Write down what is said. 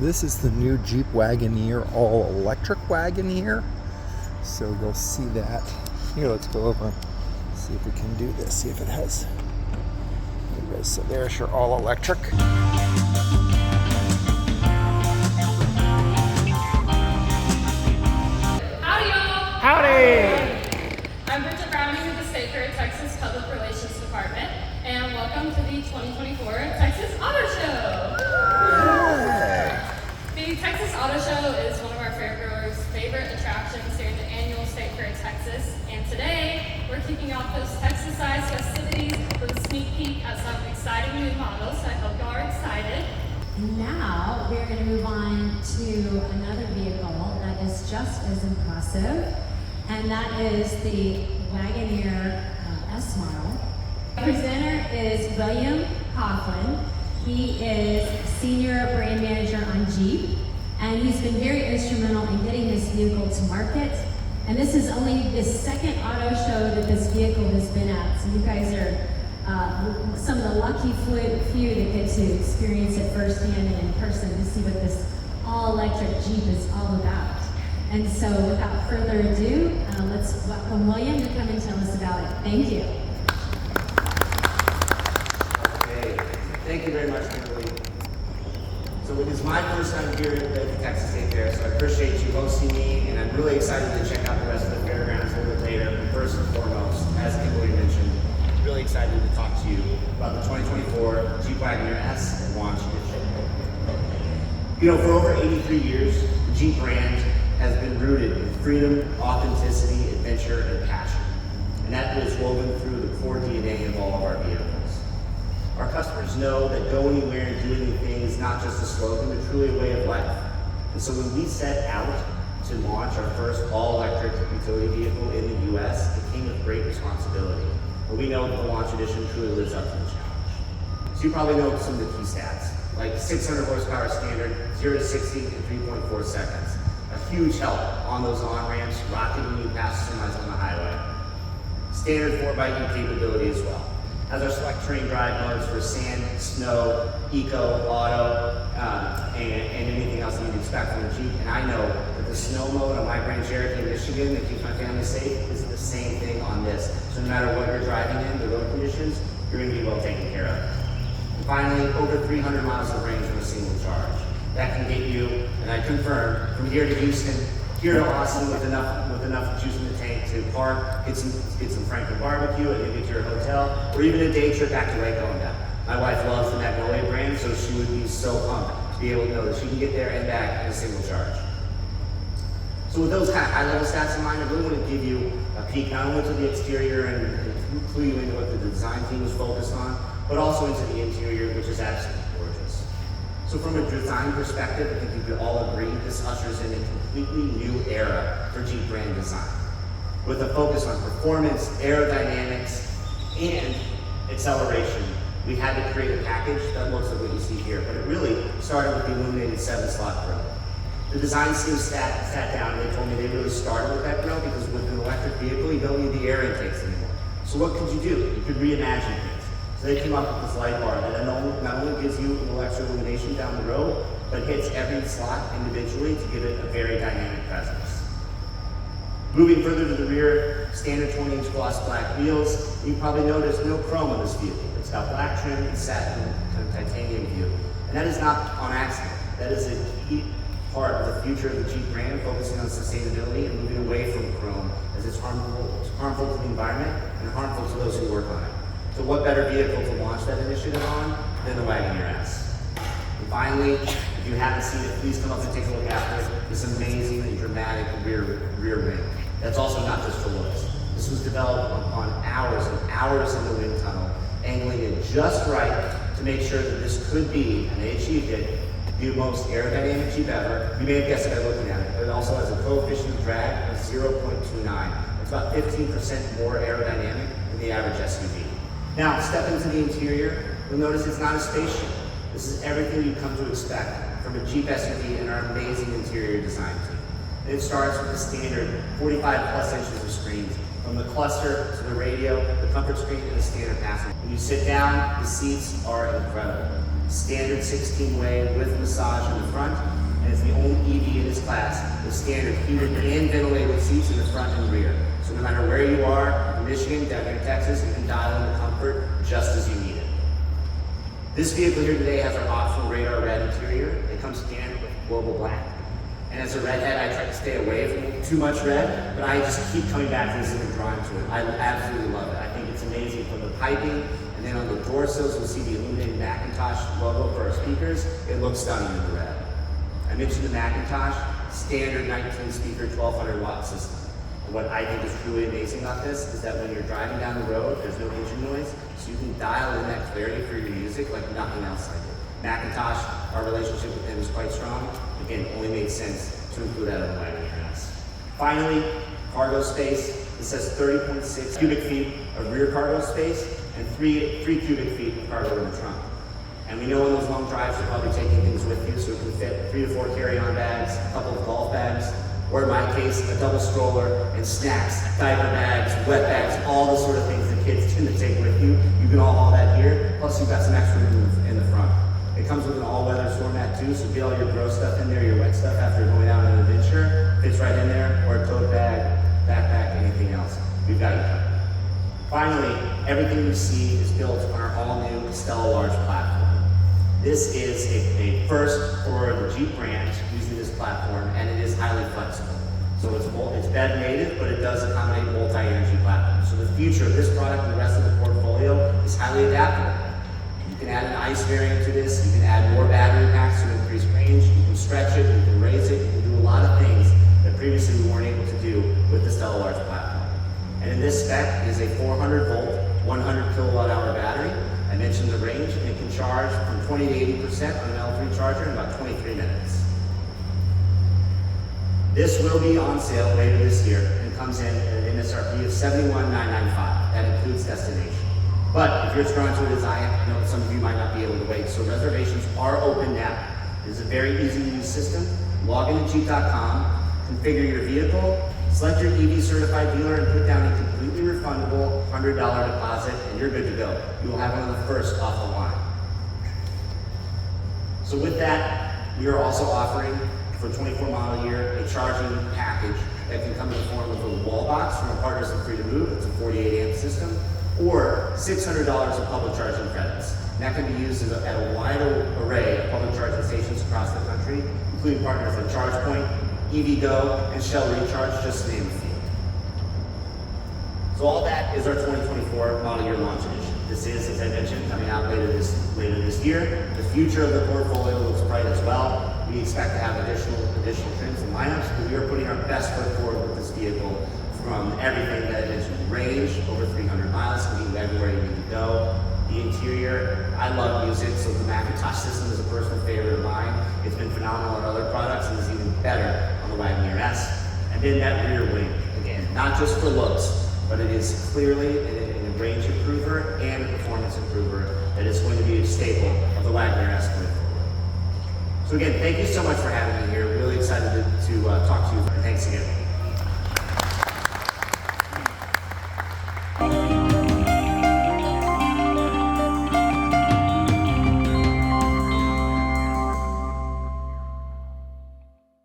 This is the new Jeep Wagoneer all electric Wagoneer. So you'll see that. Here, let's go over and see if we can do this. See if it has. There it is. So there's your all electric. Howdy, y'all! Howdy! I'm the State Fair Texas Public Relations Department, and welcome to the 2024 Texas Auto Show. The Texas Auto Show is one of our fairgoers' favorite attractions during the annual State Fair Texas, and today we're kicking off those Texas-sized festivities with a sneak peek at some exciting new models. I hope y'all are excited. And now we're going to move on to another vehicle that is just as impressive, and that is the Wagoneer S model. The presenter is William Coughlin. He is Senior Brand Manager on Jeep, and he's been very instrumental in getting this vehicle to market. And this is only the second auto show that this vehicle has been at, so you guys are some of the lucky few that get to experience it firsthand and in person to see what this all-electric Jeep is all about. And so without further ado, let's welcome William to come and tell us about it. Thank you. Okay, thank you very much, Kimberly. So it is my first time here at the Texas State Fair, so I appreciate you hosting me, and I'm really excited to check out the rest of the fairgrounds a little bit later. But first and foremost, as Kimberly mentioned, really excited to talk to you about the 2024 Jeep Wagoneer S launch edition. You know, for over 83 years, the Jeep brand has been rooted in freedom, authenticity, adventure, and passion. And that is woven through the core DNA of all of our vehicles. Our customers know that go anywhere and do anything is not just a slogan, but truly a way of life. And so when we set out to launch our first all-electric utility vehicle in the US, it came with great responsibility. But we know that the launch edition truly lives up to the challenge. So you probably know some of the key stats, like 600 horsepower standard, 0 to 60 in 3.4 seconds. A huge help on those on-ramps, rocketing you past semis on the highway. Standard 4x8 capability as well. Has our select terrain drive modes for sand, snow, eco, auto, and anything else that you'd expect from a Jeep. And I know that the snow mode on my Grand Cherokee, Michigan, that keeps my family safe, is the same thing on this. So no matter what you're driving in, the road conditions, you're going to be well taken care of. And finally, over 300 miles of range from a single charge. That can get you, and I confirm, from here to Houston, here to Austin with enough juice in the tank to park, get some Franklin barbecue, and then get to your hotel, or even a day trip back to Waco and down. My wife loves the Magnolia brand, so she would be so pumped to be able to know that she can get there and back in a single charge. So with those kind of high-level stats in mind, I really want to give you a peek not only to the exterior and clue you into what the design team was focused on, but also into the interior, which is absolutely gorgeous. So from a design perspective, I think you could all agree this ushers in a completely new era for Jeep brand design, with a focus on performance, aerodynamics, and acceleration. We had to create a package that looks like what you see here, but it really started with the illuminated 7-slot grill. The design team sat down and they told me they really started with that grill because with an electric vehicle, you don't need the air intakes anymore. So what could you do? You could reimagine things. So they came up with this light bar that not only gives you an extra illumination down the road, but hits every slot individually to give it a very dynamic presence. Moving further to the rear, standard 20-inch gloss black wheels. You probably noticed no chrome on this vehicle. It's got black trim and satin kind of titanium view. And that is not on accident. That is a key part of the future of the Jeep brand, focusing on sustainability and moving away from chrome as it's harmful to the environment and harmful to those who work on it. So what better vehicle to launch that initiative on than the Wagoneer S? And finally, if you haven't seen it, please come up and take a look after this amazing and dramatic rear wing. That's also not just for looks. This was developed on hours and hours in the wind tunnel, angling it just right to make sure that this could be, and they achieved it, the most aerodynamic Jeep ever. You may have guessed it by looking at it, but it also has a coefficient of drag of 0.29. It's about 15% more aerodynamic than the average SUV. Now, step into the interior, you'll notice it's not a spaceship. This is everything you've come to expect from a Jeep SUV and our amazing interior design team. And it starts with the standard 45 plus inches of screens, from the cluster to the radio, the comfort screen, and the standard passenger. When you sit down, the seats are incredible. Standard 16-way with massage in the front, it's the only EV in its class with standard heated and ventilated seats in the front and rear. So no matter where you are, in Michigan, down here in Texas, you can dial in the comfort just as you need it. This vehicle here today has our optional radar red interior. It comes standard with global black. And as a redhead, I try to stay away from too much red, but I just keep coming back to this and drawing to it. I absolutely love it. I think it's amazing from the piping, and then on the door sills, you'll see the illuminated Macintosh logo for our speakers. It looks stunning in the red. I mentioned the Macintosh, standard 19 speaker, 1200 watt system. And what I think is truly amazing about this is that when you're driving down the road, there's no engine noise, so you can dial in that clarity for your music like nothing else like it. Macintosh, our relationship with them is quite strong. Again, only made sense to include that on the Wagoneer S. Finally, cargo space. This has 30.6 cubic feet of rear cargo space and 3 cubic feet of cargo in the trunk. And we know on those long drives you're probably taking things with you, so it can fit 3 to 4 carry-on bags, a couple of golf bags, or in my case, a double stroller and snacks, diaper bags, wet bags, all the sort of things that kids tend to take with you. You can all haul that here, plus you've got some extra room in the front. It comes with an all-weather floor mat too, so get all your gross stuff in there, your wet stuff after going out on an adventure, fits right in there, or a tote bag, backpack, anything else. We've got you covered. Finally, everything you see is built on our all-new Stella Large platform. This is a first for the Jeep brand using this platform, and it is highly flexible. So it's bed native, but it does accommodate multi-energy platforms. So the future of this product and the rest of the portfolio is highly adaptable. You can add an ICE variant to this, you can add more battery packs to increase range, you can stretch it, you can raise it, you can do a lot of things that previously we weren't able to do with the Stella Large platform. And in this spec is a 400 volt, 100 kilowatt hour battery. I mentioned the range, and it can charge from 20 to 80% on an L3 charger in about 23 minutes. This will be on sale later this year and comes in at an MSRP of $71,995. That includes destination. But if you're as drawn to it as I am, I know that some of you might not be able to wait, so reservations are open now. It is a very easy to use system. Log into Jeep.com, configure your vehicle, select your EV certified dealer, and put down a completely refundable $100 deposit, and you're good to go. You will have one of the first off the line. So with that, we are also offering for 24 model year a charging package that can come in the form of a wall box from our partners in Free to Move. It's a 48 amp system, or $600 of public charging credits. And that can be used at a wide array of public charging stations across the country, including partners like ChargePoint, EVgo, and Shell Recharge, just to name a few. So all that is our 2024 model year launch edition. This is, as I mentioned, coming out later this year. The future of the portfolio looks bright as well. We expect to have additional trims and lineups, but we are putting our best foot forward with this vehicle, from everything that it is range, over 300 miles, can be everywhere you need to go. The interior, I love music, so the Macintosh system is a personal favorite of mine. It's been phenomenal on other products and is even better on the Wagoneer S. And then that rear wing, again, not just for looks, but it is clearly a range improver and a performance improver that is going to be a staple of the Wagoneer S going forward. So again, thank you so much for having me here. Really excited to talk to you, and thanks again.